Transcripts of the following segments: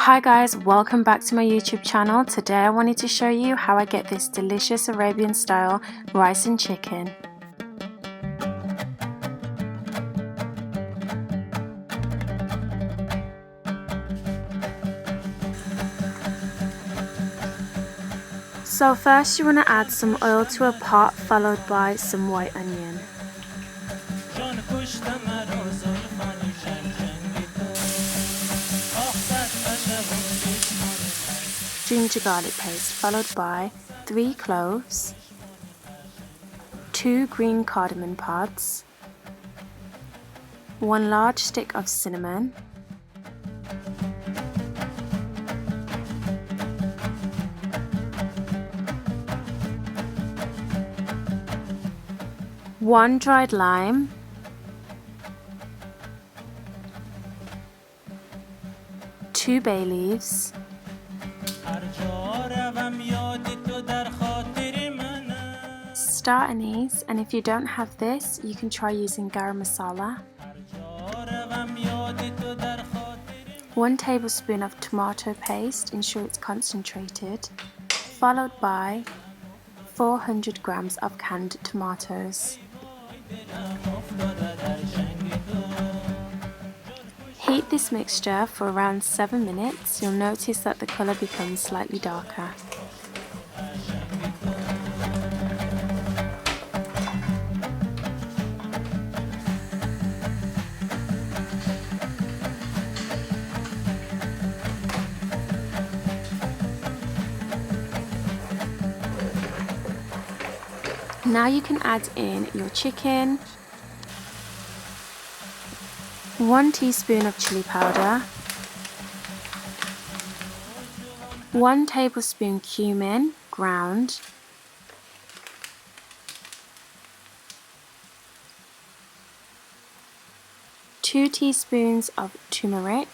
Hi guys, welcome back to my YouTube channel. Today I wanted to show you how I get this delicious Arabian style rice and chicken. So first you want to add some oil to a pot, followed by some white onion. Ginger garlic paste, followed by 3 cloves, 2 green cardamom pods, 1 large stick of cinnamon, one dried lime, 2 bay leaves, star anise, and if you don't have this, you can try using garam masala. 1 tablespoon of tomato paste, ensure it's concentrated, followed by 400 grams of canned tomatoes. Heat this mixture for around 7 minutes. You'll notice that the colour becomes slightly darker. Now you can add in your chicken, 1 teaspoon of chili powder, 1 tablespoon cumin ground, 2 teaspoons of turmeric,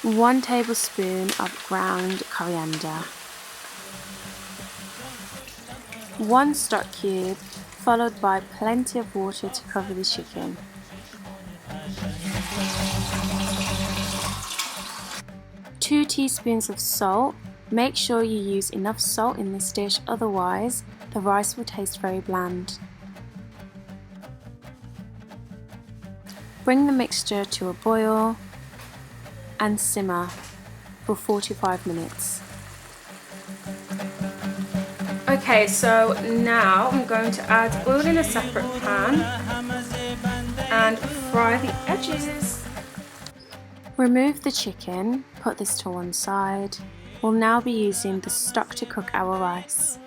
1 tablespoon of ground coriander, 1 stock cube, followed by plenty of water to cover the chicken. Two teaspoons of salt. Make sure you use enough salt in this dish, otherwise the rice will taste very bland. Bring the mixture to a boil and simmer for 45 minutes. Okay, so now I'm going to add oil in a separate pan and fry the edges. Remove the chicken, put this to one side. We'll now be using the stock to cook our rice.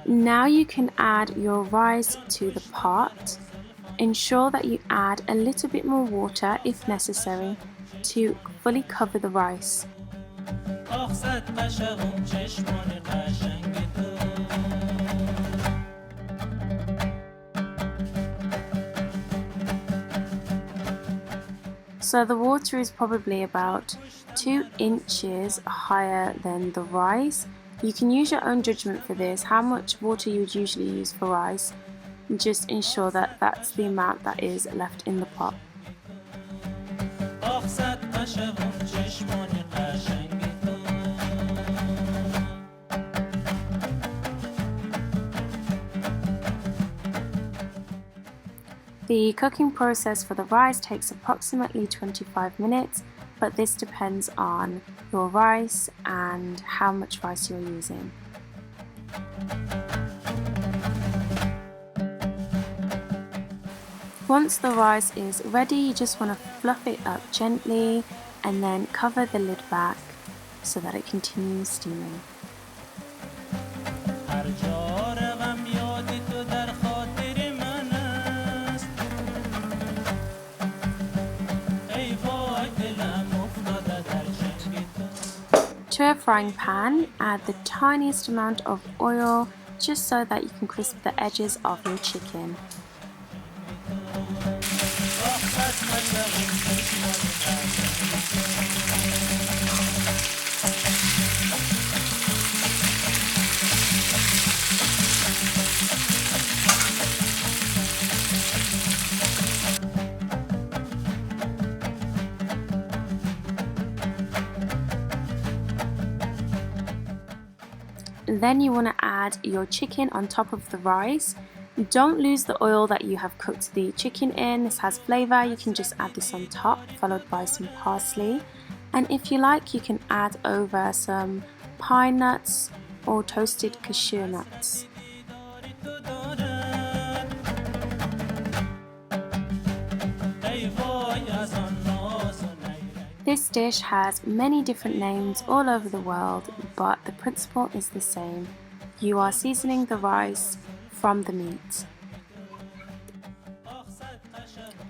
Now you can add your rice to the pot. Ensure that you add a little bit more water if necessary to fully cover the rice. So the water is probably about 2 inches higher than the rice. You can use your own judgment for this, how much water you would usually use for rice. Just ensure that that's the amount that is left in the pot. The cooking process for the rice takes approximately 25 minutes, but this depends on your rice and how much rice you're using. Once the rice is ready, you just want to fluff it up gently and then cover the lid back so that it continues steaming. To a frying pan, add the tiniest amount of oil just so that you can crisp the edges of your chicken. Then you want to add your chicken on top of the rice. Don't lose the oil that you have cooked the chicken in. This has flavor. You can just add this on top, followed by some parsley. And if you like, you can add over some pine nuts or toasted cashew nuts. This dish has many different names all over the world, but the principle is the same. You are seasoning the rice from the meat.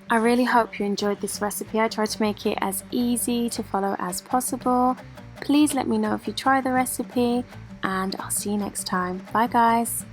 I really hope you enjoyed this recipe. I tried to make it as easy to follow as possible. Please let me know if you try the recipe, and I'll see you next time. Bye guys!